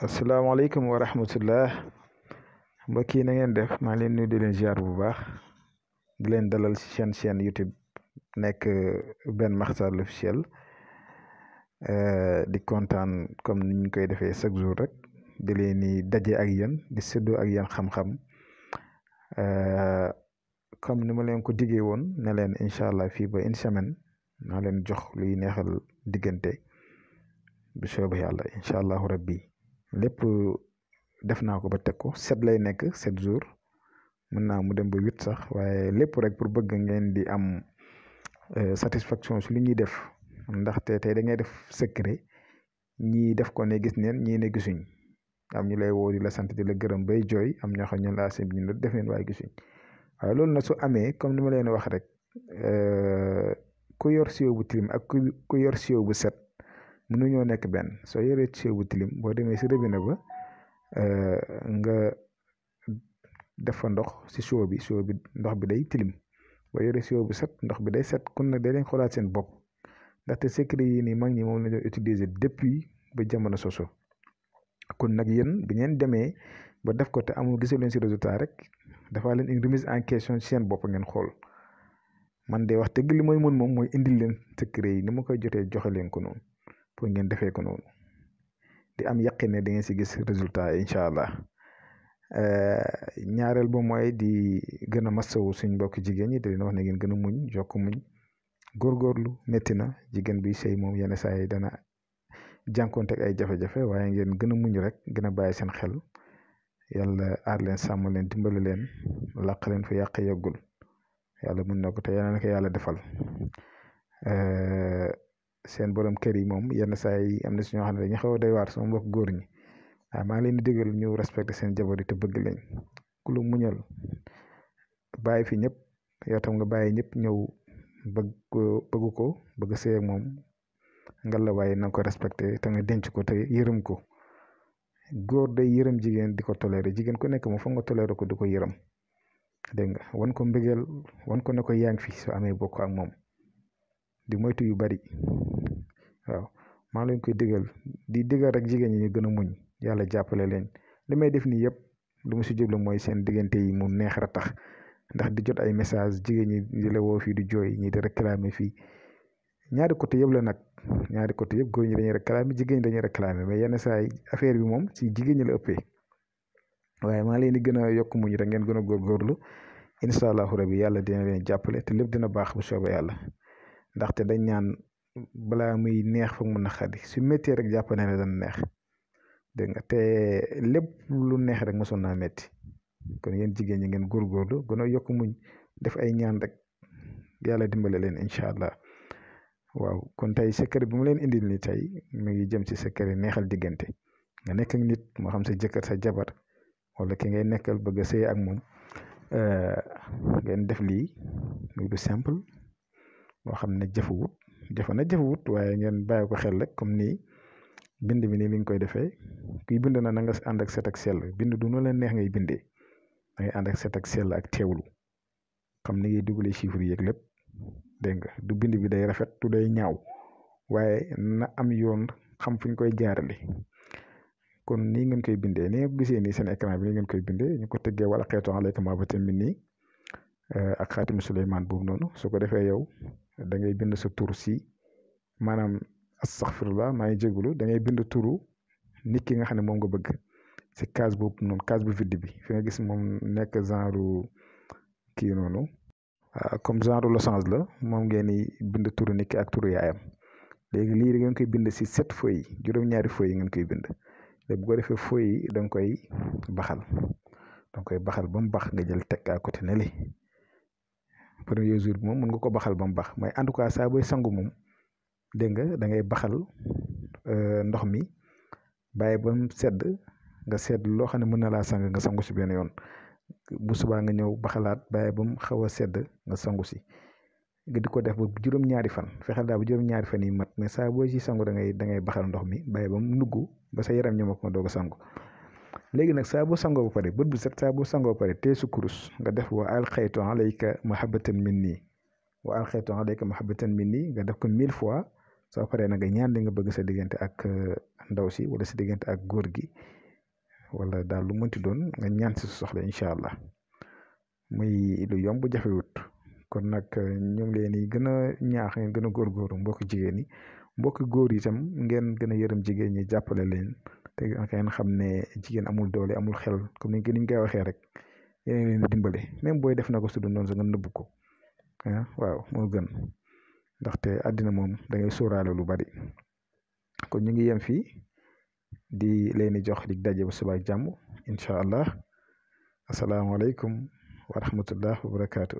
asalaamaaleykum wa rahmatullah mbokk yi na ngeen def maa leen nuyu di leen ziar bu baax di leen dalal ci chaîne YouTube nekk Ben Makhtar l'officiel di kontaan comme ni ñu koy defee chaque jour rek di leen ni daje ak yéen di séddoo ak yéen xam-xam comme ni ma leen ko diggee woon ne leen incha allah fii ba une semaine naa leen jox luy neexal diggante bu soobee yàlla incha allahu rabbi lépp def naa ko ba teg ko 7 lay nekk 7 jours mën naa mu dem ba 8 sax waaye lépp rek pour bëgg ngeen di am satisfaction su li ñuy def ndaxte tey da ngay def secret ñii def ko ne gis neen ñii ne gisuñ am ñu lay woo di la sant di la gërëm bay jooy am ñoo xam ne laa seen ñu def neen waaye gisuñ waaye loolu nag su amee comme ni ma leen wax rek ku yor siwo bu tilim ak ku yor siwo bu set mënuñoo nekk benn soo yoree siwo bu tilim boo demee si robinet ba nga def fa ndox si siwo bi ndox bi day tilim boo yoree siwo bu set ndox bi day set kon nag day leen xoolaat seen bopp ndaxte secret yi nii mag ñi moom la ñu utiliser depuis ba jamono soso kon nag yéen bi ngeen demee ba def ko te amul gisal leen si résultat rek dafa leen une remise en question ci seen bopp ngeen xool man de wax dëgg li mooy mën moom mooy indil leen secret yi ni ma koy jotee joxe leen ko noonu pour ngeen defee ko noonu di am yaqin ne da ngeen si gis résultat incha allah ñaareel ba mooy di gën a masawu suñ mbokk jigéen ñi di leen wax ne ngeen gën a muñ jokk muñ góorgóorlu métti na jigéen bi sëy moom yenn saa yi dana jànkoonteeg ay jafe-jafe waaye ngeen gën a muñ rek gën a bàyyi seen xel yàlla aar leen sàmm leen dimbali leen làq leen fa yàq yeggul yàlla mën na ko te yàlla na ko yàlla defal seen borom kër yi moom yenn saa yi am na si ñoo xam ne dañu xaw a doy waar sama mbokk góor ñi waaye maa ngi leen di digal ñu respecté seen jabar yi te bëgg leen ku lu muñal bàyyi fi ñëpp yow tam nga bàyyi ñëpp ñëw bëgg ko bëgg sëy ak moom ngalla waaye na nga ko respecté te nga denc ko te yërëm ko góor day yërëm jigéen di ko toléré jigéen ku nekk moom foog nga toléré ko di ko yërëm dégg nga wan ko mbëggeel wan ko ne ko yaa ngi fi soo amee bokk ak moom di moytu yu bari waaw maa leen koy digal di digal rek jigéen ñi ñu gën a muñ yàlla jàppale leen li may def nii yëpp lu mu si jublu mooy seen diggante yi mu neex ra tax ndax di jot ay message jigéen ñi di la woo fii di jooy ñi di réclamer fii ñaari côté yëpp la nag ñaari côté yëpp góor ñi dañuy réclamer jigéen ñi dañuy réclamer mais yenn saa yi affaire bi moom si jigéen ñi la ëppee waaye maa leen di gën a yokk muñ rek ngeen gën a góorgóorlu incha allahu rabi yàlla dina leen jàppale te lépp dina baax bu soobee yàlla ndaxte dañ ñaan balaa muy neex foog mu naqadi su méttee rek jàpp ne dana neex dégg nga te lépp lu neex rek mosoon naa métti kon yéen jigéen ñi ngeen góorgóorlu gën a yokk muñ def ay ñaan rek yàlla dimbale leen incha allah waaw kon tey secret bi mu leen indil ni tey mu ngi jëm ci secret neexal diggante nga nekk ak nit moo xam sa jëkkër sa jabar wala ki ngay nekkal bëgg a sëy ak moom ngeen def lii muy lu simple moo xam ne jëfewut waaye ngeen bàyyi ko xel rek comme nii bind bi nii li ñu koy defee kuy bind na nga ànd ak set ak sell bind du nu leen neex ngay bindee da ngay ànd ak set ak sell ak teewlu xam ni ngay dugalee chiffres yeeg lépp dégg nga du bind bi day rafet du day ñaaw waaye na am yoon xam fu ñu koy jaarale kon nii ngeen koy bindee ni nga gisee nii seen écran bi nii ngeen koy bindee ñu ko tëggee wala xeetu alayka mahabatan minni ak xaatimu Suleymaan boobu noonu su ko defee yow da ngay bind sa tur si maanaam astaghfirullah maa ngi jégalu da ngay bind turu nit ki nga xam ne moom nga bëgg si case boobu noonu case bu vide bi fi nga gis moom nekk genre kii noonu comme genre losange la moom ngeen di bind turu nit ki ak turu yaayam léegi lii da ngeen koy bind si 7 feuilles juróom-ñaari feuilles yi ngeen koy bind léegi bu ko defee feuilles yi da nga koy baxal ba mu bax nga jël teg à côté ne li premier jour bi moom mën nga ko baxal ba mu bax mais en tout cas saa booy sangu moom dégg nga da ngay baxal ndox mi bàyyi ba mu sedd nga sedd loo xam ne mën na laa sang nga sangu si benn yoon bu subaa nga ñëw baxalaat bàyyi ba mu xaw a sedd nga sangu si nga di ko def ba juróom-ñaari fan fexeel daal ba juróom-ñaari fan yi mat mais saa boo si sangu da ngay baxal ndox mi bàyyi ba mu nugg ba sa yaram ñëw ko nga doog a sangu léegi nag saa boo sangoo ba pare bët bu set saa boo sangoo ba pare tee su kurus nga def wa alxaytu alayka mahabbatan minni wa alxaytu alayka mahabbatan minni nga def ko 1000 fois soo paree na nga ñaan li nga bëgg sa diggante ak ndaw si wala sa diggante ak góor gi wala daal lu mënti doon nga ñaan si soxla incha allah muy lu yomb jafewut kon nag ñu ngi leen di gën a ñaax ngeen gën a góorgóorlu mbokk jigéen ñi mbokk góor yi itam ngeen gën a yërëm jigéen ñi jàppale leen te ngeen xam ne jigéen amul doole amul xel comme ni ñu koy waxee rek yéen leen di dimbale même booy def na ko su dul noonu sa nga nëbb ko waaw moo gën ndaxte àddina moom da ngay sóoraale lu bari kon ñu ngi yem fii di leen di jox dig daje ba suba ak jàmm incha allah asalaamaaleykum wa rahmatullah wa barakaatu.